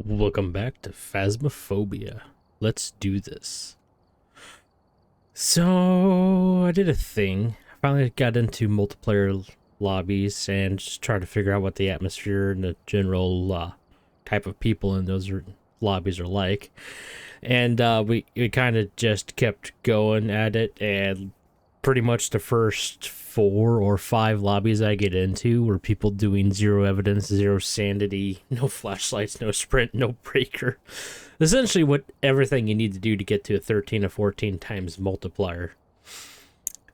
Welcome back to Phasmophobia. Let's do this. So, I did a thing. I finally got into multiplayer lobbies and just tried to figure out what the atmosphere and the general type of people in those lobbies are like. And we kind of just kept going at it, and pretty much the first 4 or 5 lobbies I get into were people doing zero evidence, zero sanity, no flashlights, no sprint, no breaker. Essentially what everything you need to do to get to a 13 or 14 times multiplier.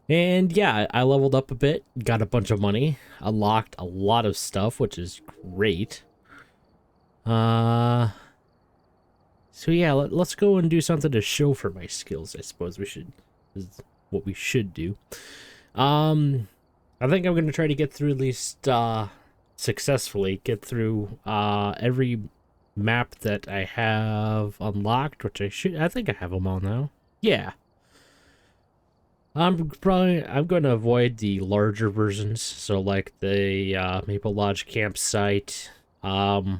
And yeah, I leveled up a bit, got a bunch of money, unlocked a lot of stuff, which is great. So yeah, let's go and do something to show for my skills, I suppose we should. Is what we should do. I think I'm going to try to get through at least, successfully get through, every map that I have unlocked, which I think I have them all now. Yeah. I'm going to avoid the larger versions, so like the, Maple Lodge campsite. I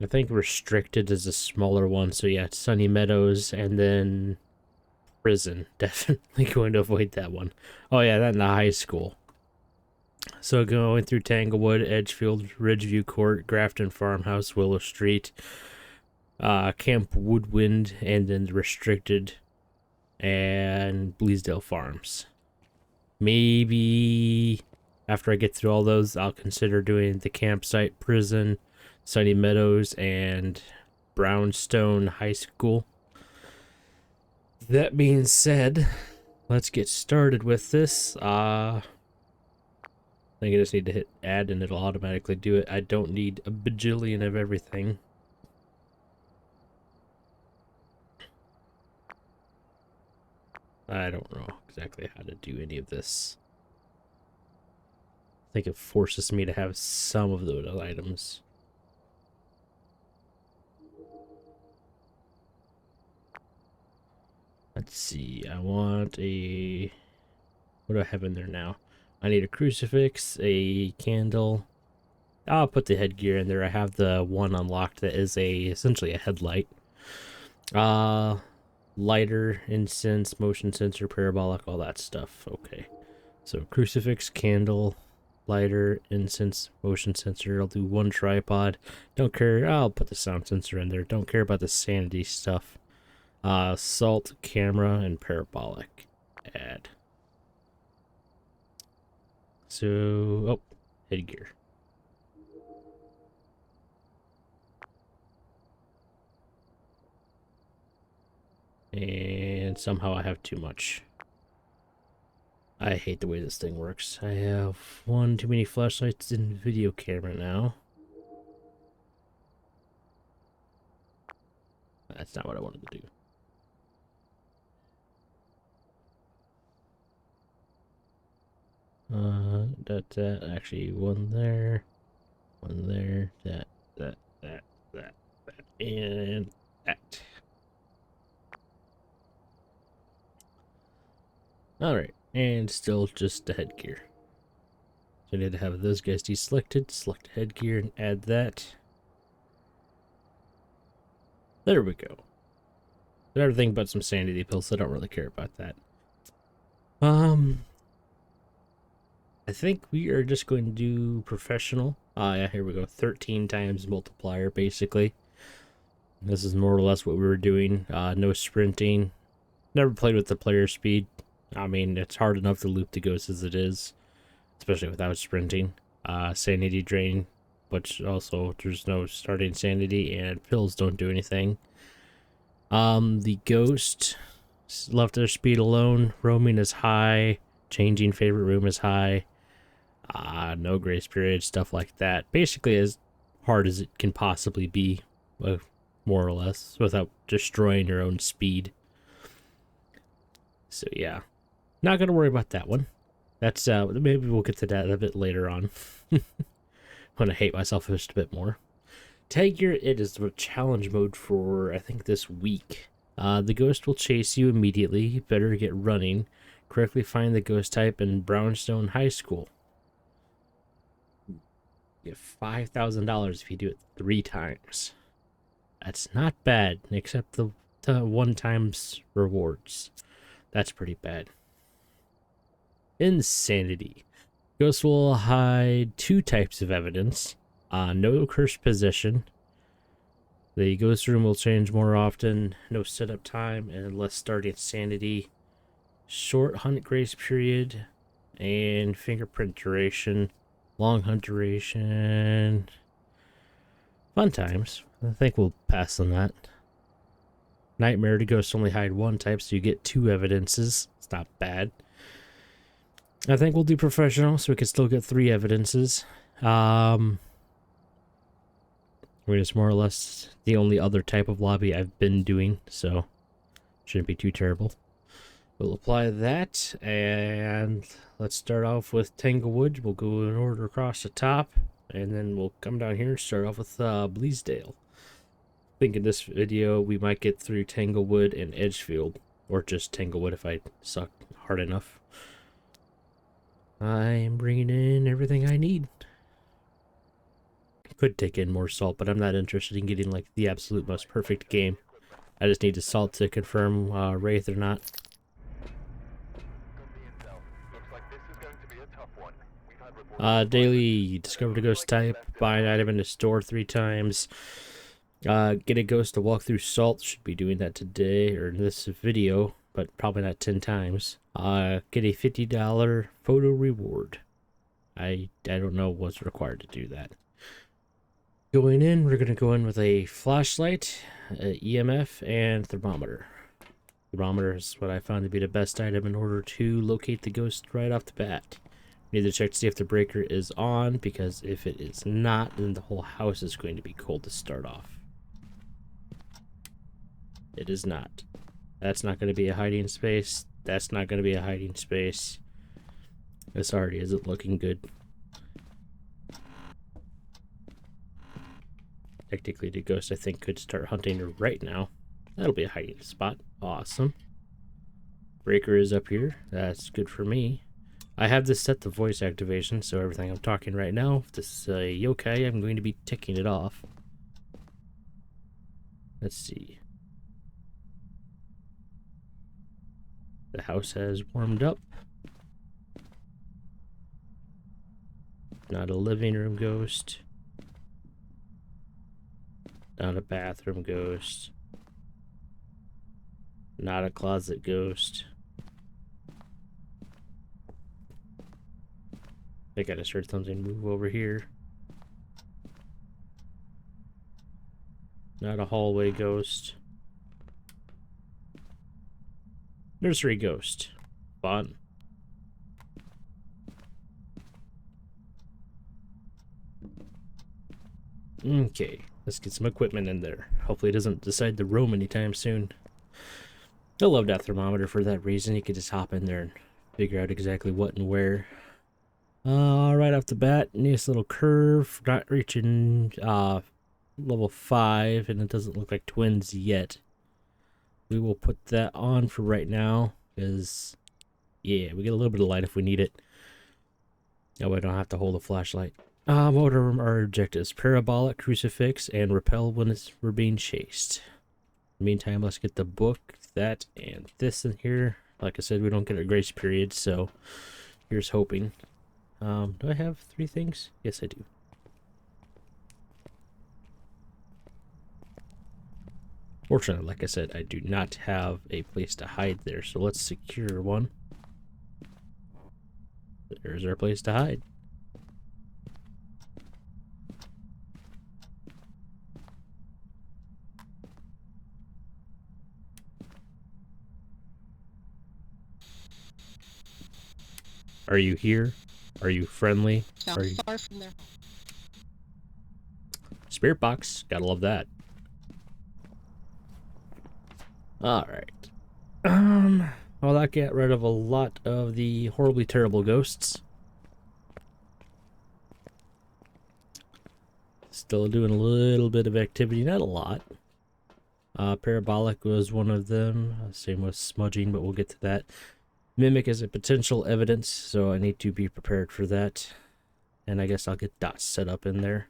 think Restricted is a smaller one, so yeah, Sunny Meadows, and then Prison. Definitely going to avoid that one. Oh yeah, that in the high school. So going through Tanglewood, Edgefield, Ridgeview Court, Grafton Farmhouse, Willow Street, Camp Woodwind, and then Restricted, and Bleasdale Farms. Maybe after I get through all those, I'll consider doing the campsite, Prison, Sunny Meadows, and Brownstone High School. That being said, let's get started with this. I think I just need to hit add and it'll automatically do it. I don't need a bajillion of everything. I don't know exactly how to do any of this. I think it forces me to have some of those items. Let's see, I want a... What do I have in there now? I need a crucifix, a candle. I'll put the headgear in there. I have the one unlocked that is essentially a headlight. Lighter, incense, motion sensor, parabolic, all that stuff. Okay. So crucifix, candle, lighter, incense, motion sensor. I'll do one tripod. Don't care. I'll put the sound sensor in there. Don't care about the sanity stuff. Salt, camera, and parabolic. Add. So, oh, headgear. And somehow I have too much. I hate the way this thing works. I have one too many flashlights in video camera now. That's not what I wanted to do. Actually one there, that, and that. Alright, and still just the headgear. So I need to have those guys deselected, select headgear, and add that. There we go. Everything but some sanity pills, so I don't really care about that. I think we are just going to do professional. Yeah, here we go. 13 times multiplier, basically. This is more or less what we were doing. No sprinting. Never played with the player speed. I mean, it's hard enough to loop the ghosts as it is, especially without sprinting. Sanity drain, but also there's no starting sanity, and pills don't do anything. The ghost left their speed alone. Roaming is high. Changing favorite room is high. No grace period, stuff like that. Basically as hard as it can possibly be, more or less, without destroying your own speed. So yeah, not gonna worry about that one. That's maybe we'll get to that a bit later on when I hate myself just a bit more. Tag gear, it is the challenge mode for I think this week. The ghost will chase you immediately. Better get running. Correctly find the ghost type in Brownstone High School. You get $5,000 if you do it 3 times. That's not bad, except the 1 times rewards. That's pretty bad. Insanity. Ghosts will hide 2 types of evidence. No cursed possession. The ghost room will change more often. No setup time and less starting sanity. Short hunt grace period. And fingerprint duration. Long hunt duration. Fun times. I think we'll pass on that. Nightmare, the ghosts only hide 1 type, so you get 2 evidences. It's not bad. I think we'll do professional, so we can still get 3 evidences. I mean, it's more or less the only other type of lobby I've been doing, so shouldn't be too terrible. We'll apply that, and let's start off with Tanglewood. We'll go in order across the top, and then we'll come down here and start off with Bleasdale. I think in this video we might get through Tanglewood and Edgefield, or just Tanglewood if I suck hard enough. I am bringing in everything I need. Could take in more salt, but I'm not interested in getting like the absolute most perfect game. I just need the salt to confirm Wraith or not. Daily, discover the ghost type, buy an item in the store 3 times. Get a ghost to walk through salt. Should be doing that today or in this video, but probably not 10 times. Get a $50 photo reward. I don't know what's required to do that. Going in, we're going to go in with a flashlight, EMF, and thermometer. Thermometer is what I found to be the best item in order to locate the ghost right off the bat. We need to check to see if the breaker is on, because if it is not, then the whole house is going to be cold to start off. It is not. That's not going to be a hiding space. That's not going to be a hiding space. This already isn't looking good. Technically, the ghost, I think, could start hunting her right now. That'll be a hiding spot. Awesome. Breaker is up here. That's good for me. I have this set to voice activation, so everything I'm talking right now, if this is a yokai, I'm going to be ticking it off. Let's see. The house has warmed up. Not a living room ghost. Not a bathroom ghost. Not a closet ghost. I gotta start something move over here. Not a hallway ghost. Nursery ghost. Fun. Okay, let's get some equipment in there. Hopefully it doesn't decide to roam anytime soon. I love that thermometer for that reason. You could just hop in there and figure out exactly what and where. Right off the bat, nice little curve. Not reaching level 5, and it doesn't look like twins yet. We will put that on for right now, because, yeah, we get a little bit of light if we need it. That way I don't have to hold a flashlight. What are our objectives? Parabolic, crucifix, and repel when we're being chased. In the meantime, let's get the book, that, and this in here. Like I said, we don't get a grace period, so here's hoping. Do I have 3 things? Yes, I do. Fortunately, like I said, I do not have a place to hide there, so let's secure one. There's our place to hide. Are you here? Are you friendly? Not Are you... far from there. Spirit box, gotta love that. Alright. Well, that got rid of a lot of the horribly terrible ghosts. Still doing a little bit of activity, not a lot. Parabolic was one of them. Same with smudging, but we'll get to that. Mimic is a potential evidence, so I need to be prepared for that. And I guess I'll get dots set up in there.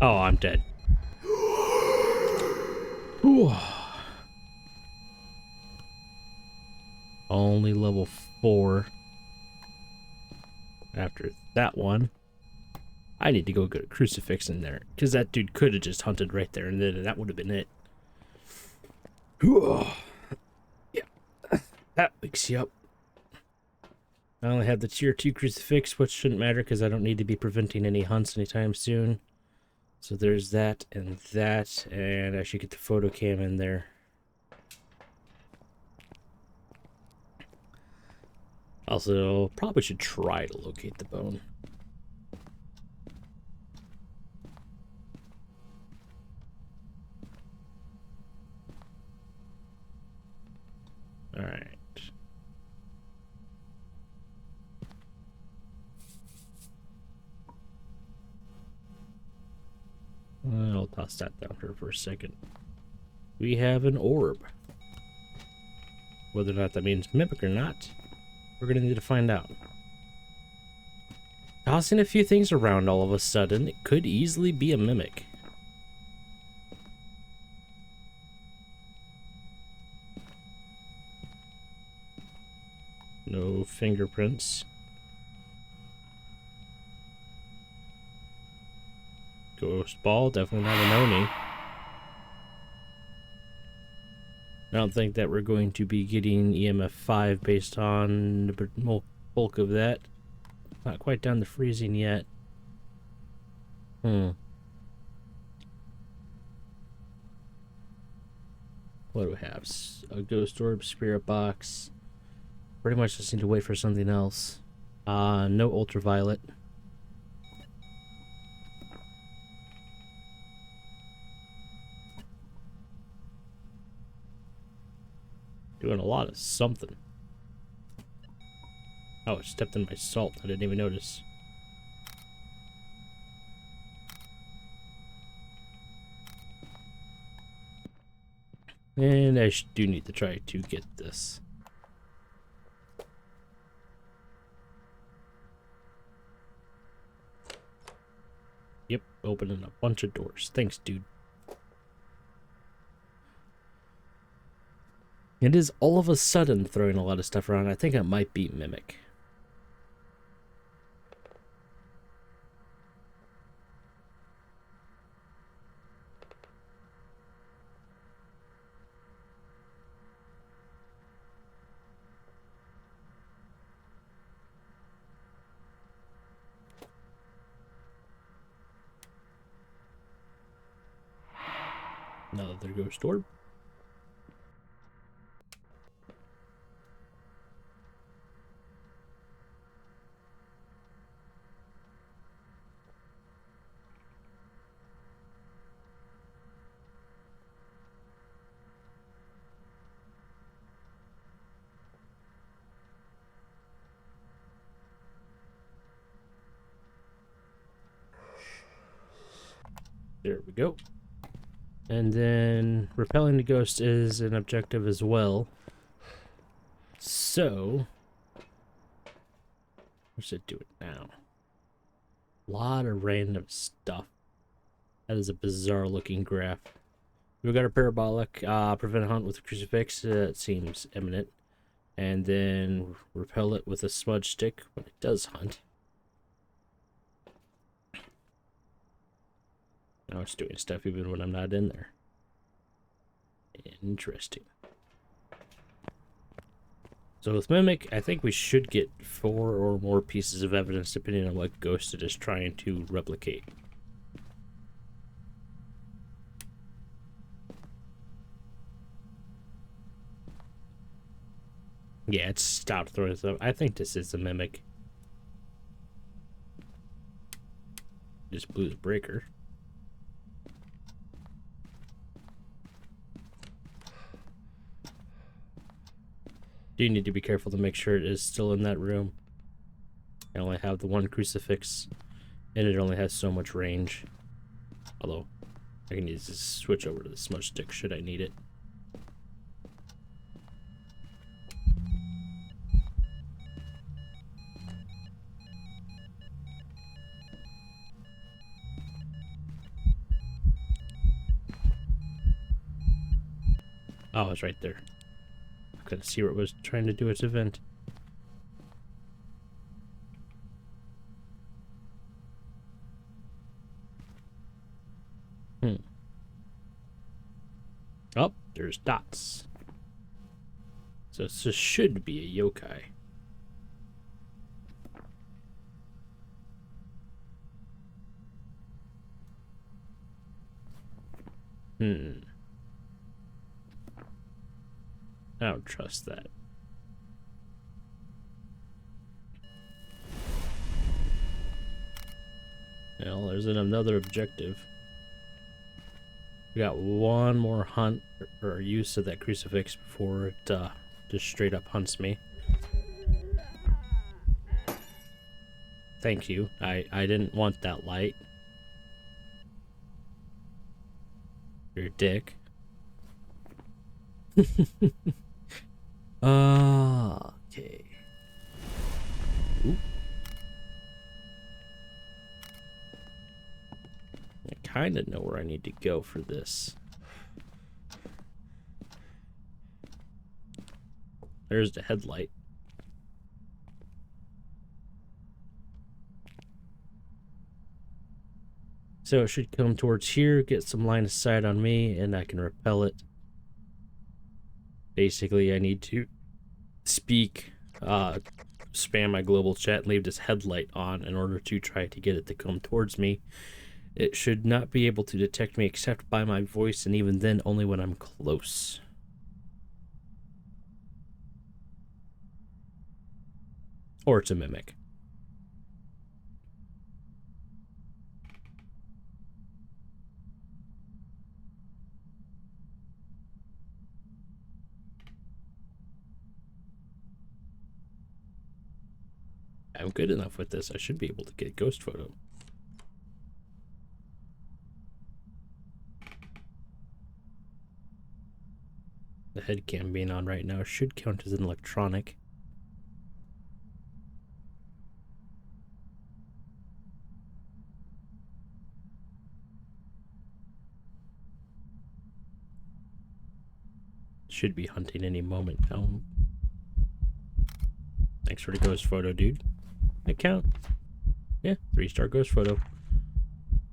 Oh, I'm dead. Only level 4. After that one, I need to go get a crucifix in there, because that dude could have just hunted right there, and then that would have been it. Yeah, that wakes you up. I only have the tier 2 crucifix, which shouldn't matter because I don't need to be preventing any hunts anytime soon. So there's that, and I should get the photo cam in there. Also, probably should try to locate the bone. Alright. I'll toss that down here for a second. We have an orb. Whether or not that means mimic or not, we're going to need to find out. Tossing a few things around all of a sudden, it could easily be a mimic. No fingerprints. Ghost ball, definitely not an Oni. I don't think that we're going to be getting EMF 5 based on the bulk of that. Not quite down to freezing yet. What do we have? A ghost orb, spirit box. Pretty much just need to wait for something else. No ultraviolet. Doing a lot of something. Oh, it stepped in my salt. I didn't even notice. And I do need to try to get this. Yep, opening a bunch of doors. Thanks, dude. It is all of a sudden throwing a lot of stuff around. I think it might be Mimic. Another ghost orb. There we go. And then repelling the ghost is an objective as well. So, what's it doing now? A lot of random stuff. That is a bizarre looking graph. We've got a parabolic, prevent a hunt with a crucifix. It seems imminent. And then repel it with a smudge stick when it does hunt. Now it's doing stuff even when I'm not in there. Interesting. So with Mimic, I think we should get 4 or more pieces of evidence depending on what ghost it is trying to replicate. Yeah, it's stopped throwing stuff. I think this is a Mimic. Just blew the breaker. Do need to be careful to make sure it is still in that room. I only have the one crucifix, and it only has so much range. Although, I can use this switch over to the smudge stick should I need it. Oh, it's right there. I couldn't see what it was trying to do its event. Oh, there's dots. So this should be a yokai. I don't trust that. Well, there's another objective. We got one more hunt or use of that crucifix before it just straight up hunts me. Thank you. I didn't want that light. You're a dick. Okay. Ooh. I kind of know where I need to go for this. There's the headlight. So it should come towards here, get some line of sight on me, and I can repel it. Basically, I need to speak, spam my global chat, and leave this headlight on in order to try to get it to come towards me. It should not be able to detect me except by my voice, and even then only when I'm close. Or it's a mimic. I'm good enough with this. I should be able to get ghost photo. The head cam being on right now should count as an electronic. Should be hunting any moment now. Thanks for the ghost photo, dude. Account. Yeah, 3-star ghost photo.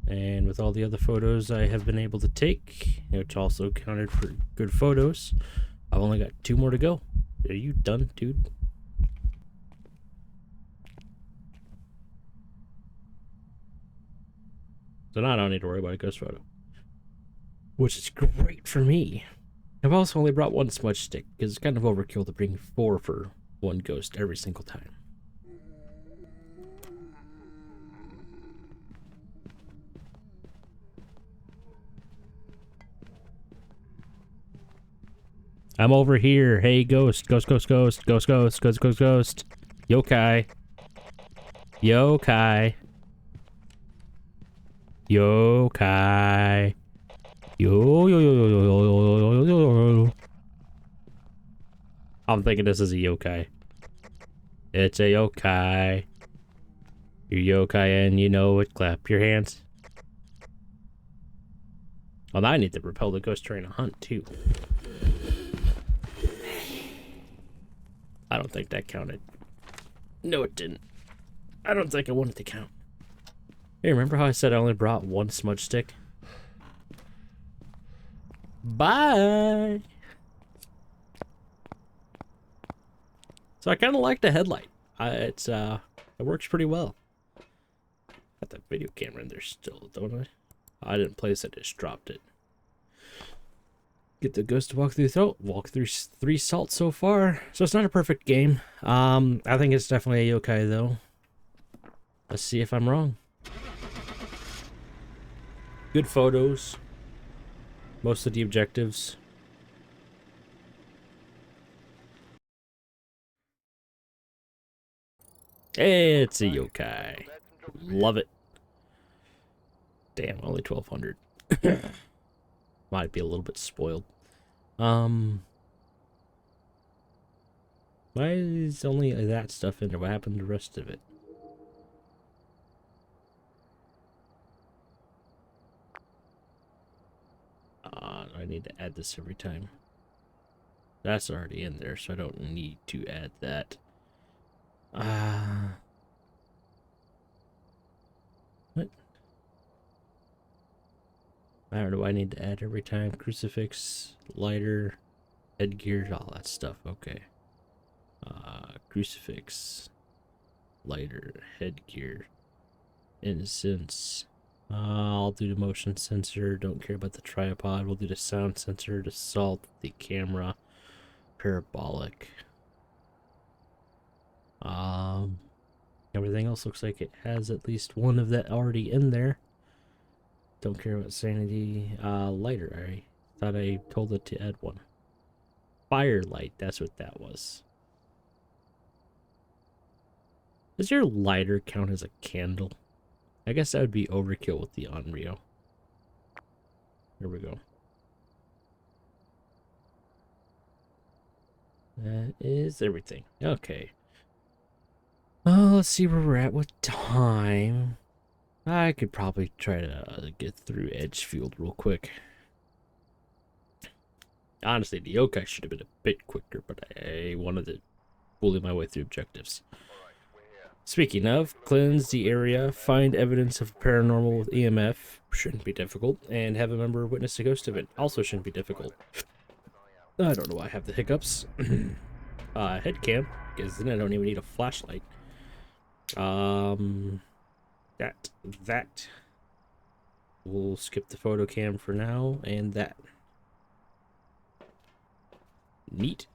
And with all the other photos I have been able to take, which also counted for good photos, I've only got 2 more to go. Are you done, dude? So now I don't need to worry about a ghost photo. Which is great for me. I've also only brought 1 smudge stick, because it's kind of overkill to bring 4 for 1 ghost every single time. I'm over here. Hey, ghost. Ghost, ghost, ghost. Ghost, ghost, ghost, ghost, ghost. Yokai. Yokai. Yokai. Yo, yo, yo, yo, yo, yo, yo, yo, yo. I'm thinking this is a yokai. It's a yokai. You're yokai and you know it. Clap your hands. Well, now I need to repel the ghost during a hunt, too. I don't think that counted. No, it didn't. I don't think I wanted to count. Hey, remember how I said I only brought 1 smudge stick? Bye! So I kind of like the headlight. It works pretty well. Got that video camera in there still, don't I? I didn't place it, just dropped it. Get the ghost to walk through 3 salts so far. So it's not a perfect game. I think it's definitely a yokai though. Let's see if I'm wrong. Good photos. Most of the objectives. It's a yokai. Love it. Damn, only 1200. Might be a little bit spoiled. Why is only that stuff in there? What happened to the rest of it? I need to add this every time. That's already in there, so I don't need to add that. What? I don't know. I need to add every time. Crucifix, lighter, headgear, all that stuff. Okay. Crucifix, lighter, headgear, incense. I'll do the motion sensor. Don't care about the tripod. We'll do the sound sensor, the salt, the camera, parabolic. Everything else looks like it has at least one of that already in there. Don't care about sanity. Lighter. I thought I told it to add one. Firelight. That's what that was. Does your lighter count as a candle? I guess that would be overkill with the Onryo. Here we go. That is everything. Okay. Let's see where we're at with time. I could probably try to get through Edgefield real quick. Honestly, the yokai should have been a bit quicker, but I wanted to bully my way through objectives. Speaking of, cleanse the area, find evidence of paranormal with EMF, shouldn't be difficult, and have a member witness a ghost event, also shouldn't be difficult. I don't know why I have the hiccups. Head cam, because then I don't even need a flashlight. That. We'll skip the photo cam for now, and that. Neat.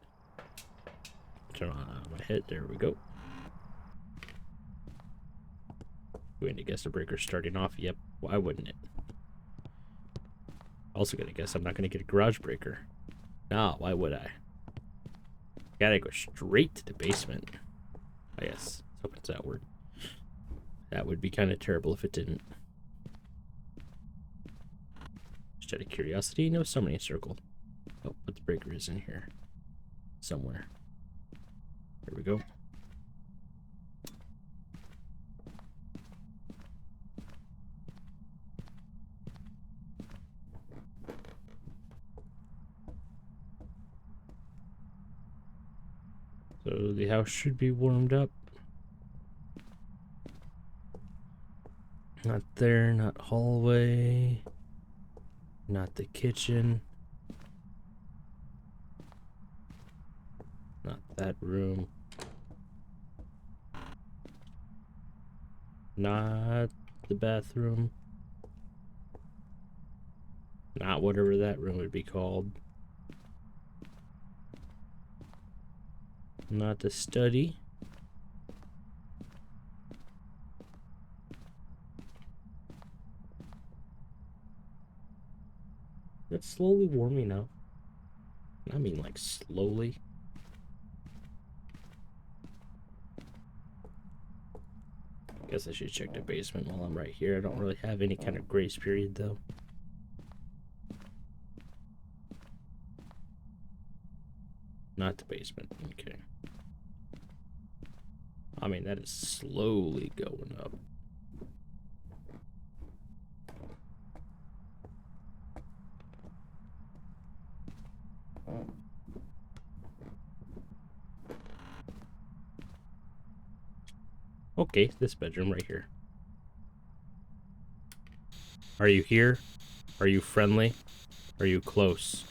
Turn on my head, there we go. Going to guess the breaker's starting off. Yep, why wouldn't it? Also gonna guess I'm not gonna get a garage breaker. No, why would I? Gotta go straight to the basement. Oh, yes, let's hope it's outward. That would be kind of terrible if it didn't. Just out of curiosity, no summoning circle. Oh, but the breaker is in here. Somewhere. There we go. So the house should be warmed up. Not there, not hallway. Not the kitchen. Not that room. Not the bathroom. Not whatever that room would be called. Not the study. It's slowly warming up. I mean, like, slowly. Guess I should check the basement while I'm right here. I don't really have any kind of grace period, though. Not the basement. Okay. I mean, that is slowly going up. Okay, this bedroom right here. Are you here? Are you friendly? Are you close?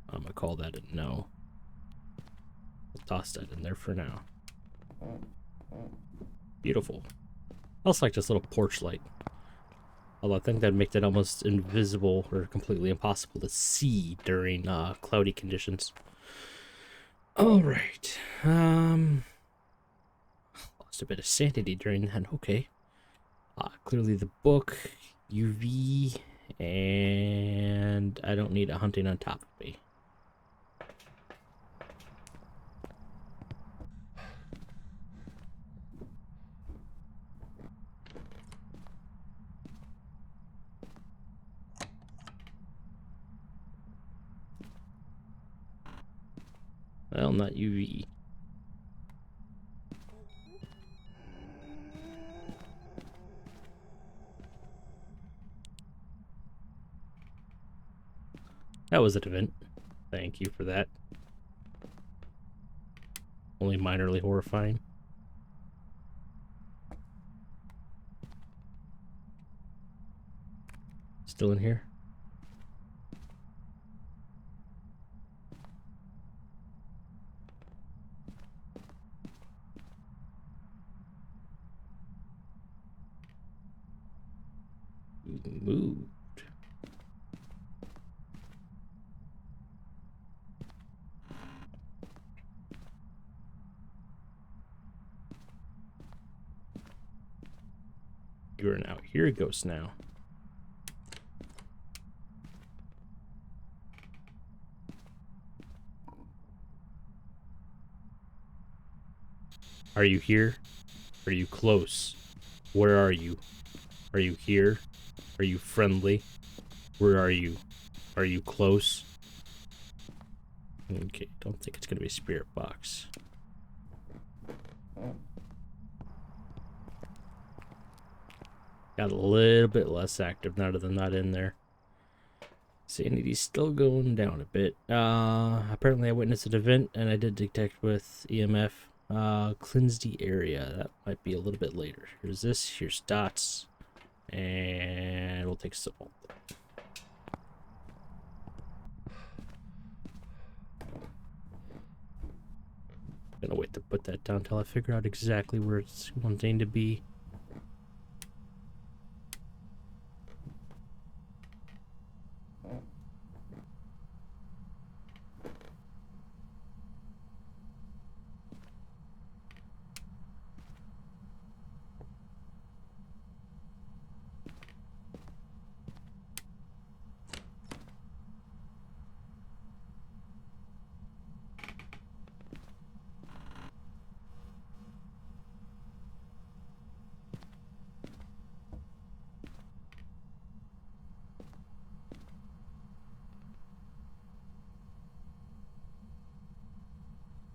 I'm gonna call that a no. I'll toss that in there for now. Beautiful. I also like this little porch light. Although I think that'd make that almost invisible or completely impossible to see during cloudy conditions. Alright. Lost a bit of sanity during that. Okay. Clearly the book. UV, and I don't need a hunting on top of me. Well, not UV. That was an event. Thank you for that. Only minorly horrifying. Still in here? Moved. You're an out here ghost now. Are you here? Are you close? Where are you? Are you here? Are you friendly? Where are you? Are you close? Okay, don't think it's gonna be a spirit box. Got a little bit less active now that I'm not in there. Sanity's still going down a bit. Apparently I witnessed an event and I did detect with EMF. Cleanse the area. That might be a little bit later. Here's this. Here's dots. And we'll take salt. Gonna wait to put that down until I figure out exactly where it's wanting to be.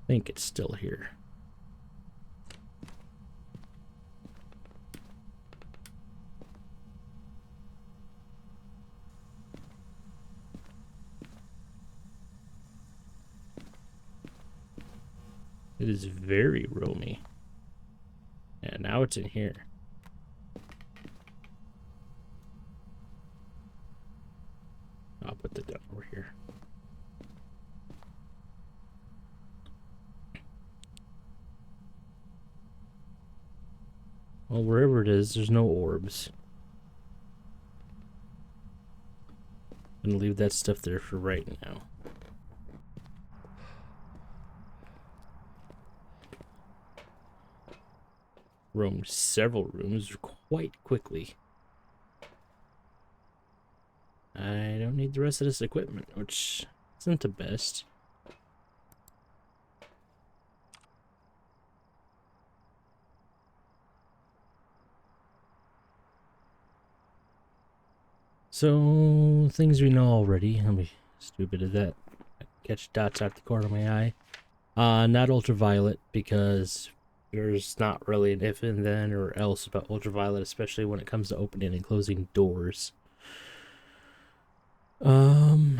I think it's still here. It is very roomy. And now it's in here. I'll put that down over here. Well, wherever it is, there's no orbs. I'm gonna leave that stuff there for right now. Roamed several rooms quite quickly. I don't need the rest of this equipment, which isn't the best. So, things we know already. Let me stupid at that. Catch dots out the corner of my eye. Not ultraviolet, because there's not really an if and then or else about ultraviolet, especially when it comes to opening and closing doors. Didn't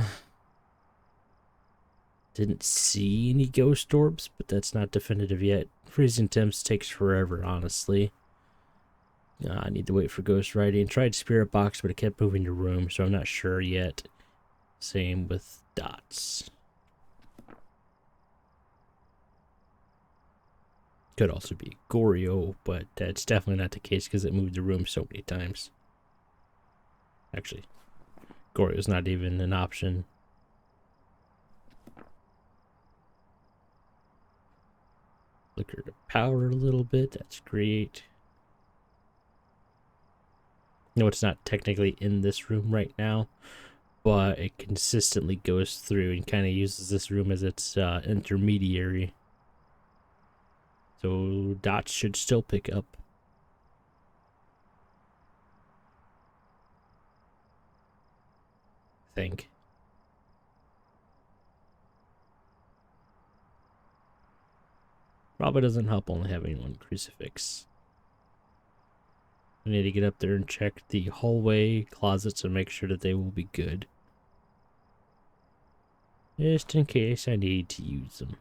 see any ghost orbs, but that's not definitive yet. Freezing temps takes forever, honestly. I need to wait for ghost writing. Tried spirit box, but it kept moving to room, so I'm not sure yet. Same with dots. Could also be Goryo, but that's definitely not the case because it moved the room so many times. Actually, Goryo's not even an option. Flicker to power a little bit. That's great. No, it's not technically in this room right now, but it consistently goes through and kind of uses this room as its intermediary. So dots should still pick up. I think. Probably doesn't help only having one crucifix. I need to get up there and check the hallway closets and make sure that they will be good. Just in case I need to use them.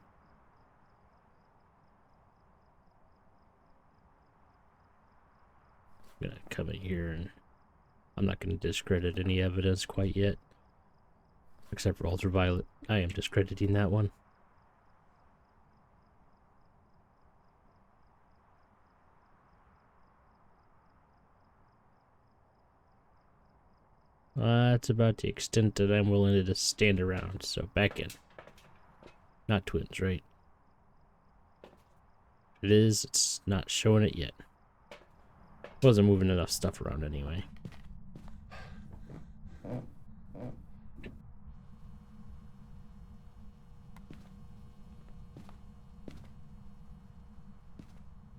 I'm gonna come in here and I'm not gonna discredit any evidence quite yet. Except for ultraviolet. I am discrediting that one. That's about the extent that I'm willing to just stand around, so back in. Not twins, right? If it is, it's not showing it yet. Wasn't moving enough stuff around anyway.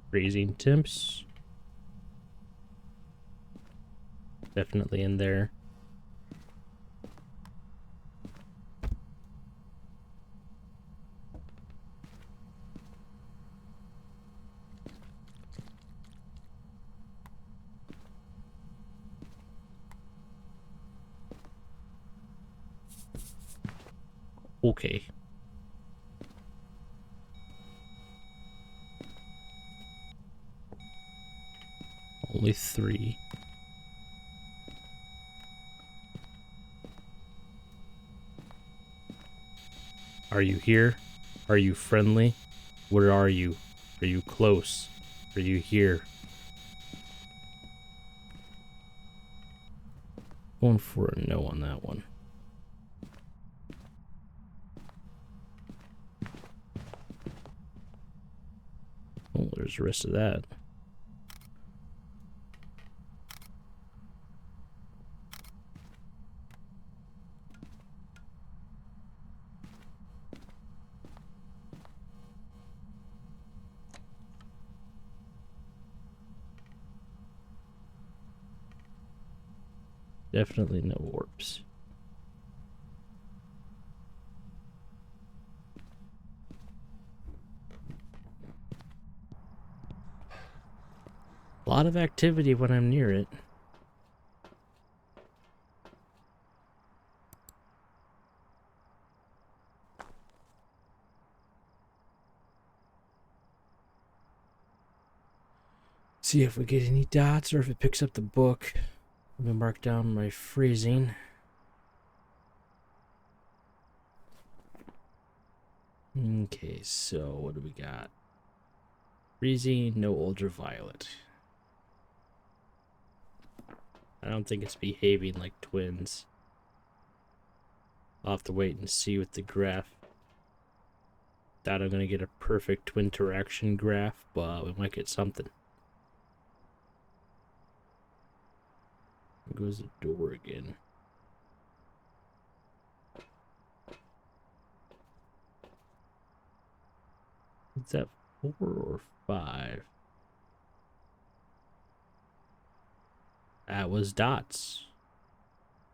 Freezing temps. Definitely in there. Okay. Only 3. Are you here? Are you friendly? Where are you? Are you close? Are you here? Going for a no on that one. Oh, there's the rest of that. Definitely no warps. A lot of activity when I'm near it. See if we get any dots or if it picks up the book. I'm gonna mark down my freezing. Okay, so what do we got? Freezing, no ultraviolet. I don't think it's behaving like twins. I'll have to wait and see with the graph. Doubt I'm gonna get a perfect twin interaction graph, but we might get something. There goes the door again. Is that 4 or 5? That was dots.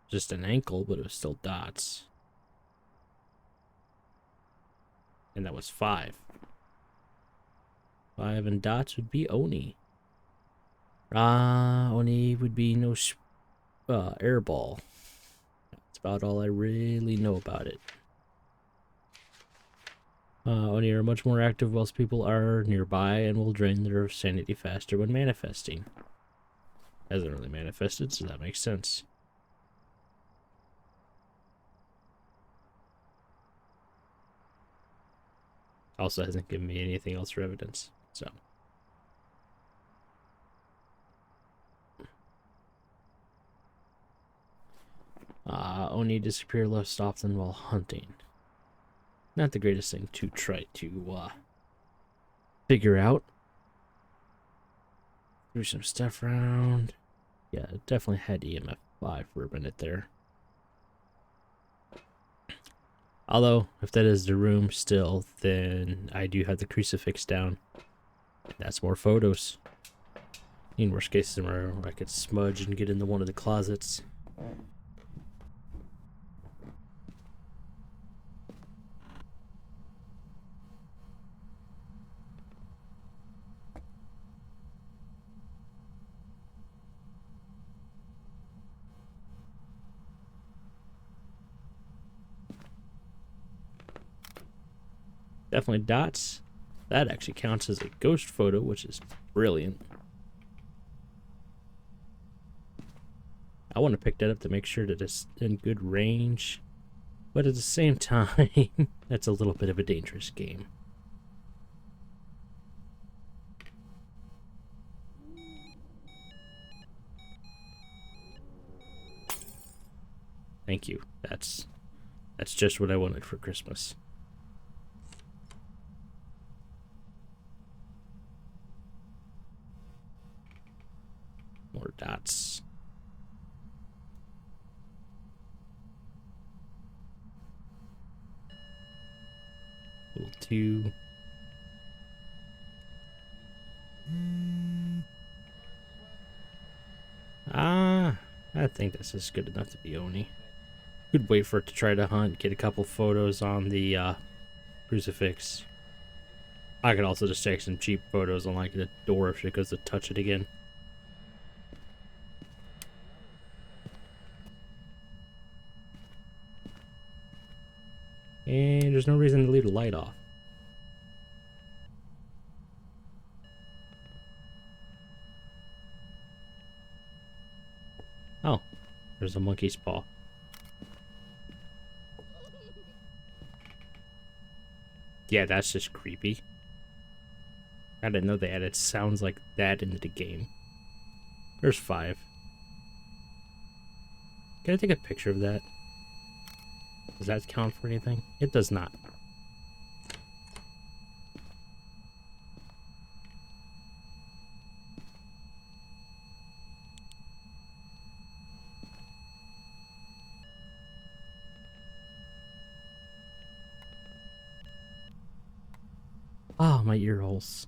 Just an ankle, but it was still dots. And that was 5. 5 and dots would be Oni. Oni would be no airball. That's about all I really know about it. Oni are much more active whilst people are nearby and will drain their sanity faster when manifesting. Hasn't really manifested, so that makes sense. Also hasn't given me anything else for evidence, so. Oni disappear less often while hunting. Not the greatest thing to try to figure out. Threw some stuff around. Yeah, it definitely had EMF 5 for a minute there. Although, if that is the room still, then I do have the crucifix down. That's more photos. In worst case scenario, I could smudge and get into one of the closets. Definitely dots. That actually counts as a ghost photo, which is brilliant. I want to pick that up to make sure that it's in good range. But at the same time, that's a little bit of a dangerous game. Thank you. That's just what I wanted for Christmas. More dots. Little 2. I think this is good enough to be Oni. Could wait for it to try to hunt, get a couple photos on the crucifix. I could also just take some cheap photos on like the door if she goes to touch it again. And there's no reason to leave the light off. Oh, there's a monkey's paw. Yeah, that's just creepy. I didn't know they added sounds like that into the game. There's 5. Can I take a picture of that? Does that count for anything? It does not. Ah, my ear holes.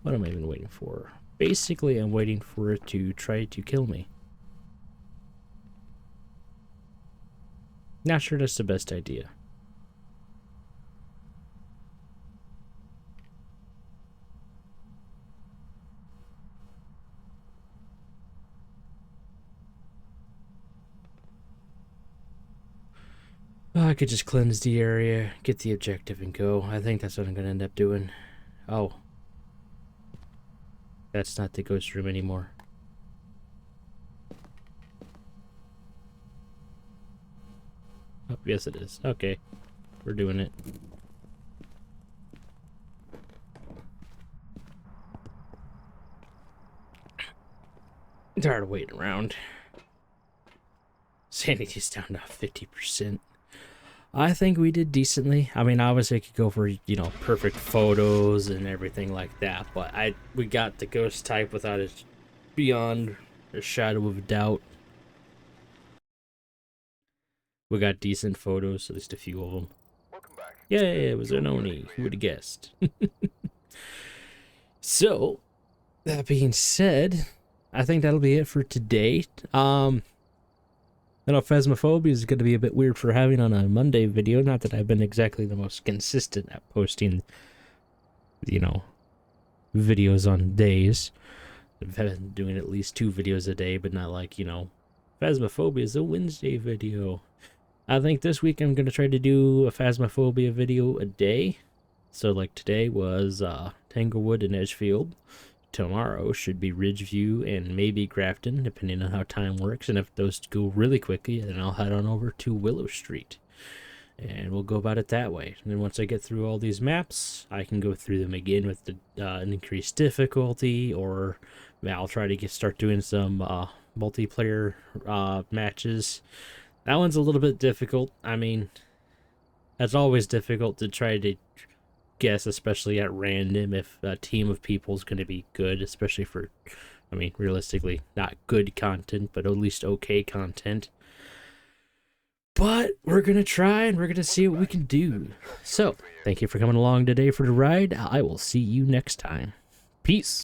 What am I even waiting for? Basically, I'm waiting for it to try to kill me. Not sure that's the best idea. Oh, I could just cleanse the area, get the objective, and go. I think that's what I'm going to end up doing. Oh. That's not the ghost room anymore. Oh, yes it is. Okay. We're doing it. I'm tired of waiting around. Sanity's down to 50%. I think we did decently. I mean, obviously I could go for, you know, perfect photos and everything like that, but we got the ghost type without it, beyond a shadow of a doubt. We got decent photos, at least a few of them. Yay, it was an Oni. Who would have guessed? So, that being said, I think that'll be it for today. I know Phasmophobia is going to be a bit weird for having on a Monday video. Not that I've been exactly the most consistent at posting, you know, videos on days. I've been doing at least 2 videos a day, but not like, you know, Phasmophobia is a Wednesday video. I think this week I'm going to try to do a Phasmophobia video a day. So like today was Tanglewood and Edgefield. Tomorrow should be Ridgeview and maybe Grafton, depending on how time works. And if those go really quickly, then I'll head on over to Willow Street. And we'll go about it that way. And then once I get through all these maps, I can go through them again with the increased difficulty, or I'll try to start doing some multiplayer matches. That one's a little bit difficult. I mean, that's always difficult to try to guess, especially at random, if a team of people is going to be good, especially for I mean, realistically, not good content, but at least okay content. But we're going to try and we're going to see what we can do. So, thank you for coming along today for the ride. I will see you next time. Peace.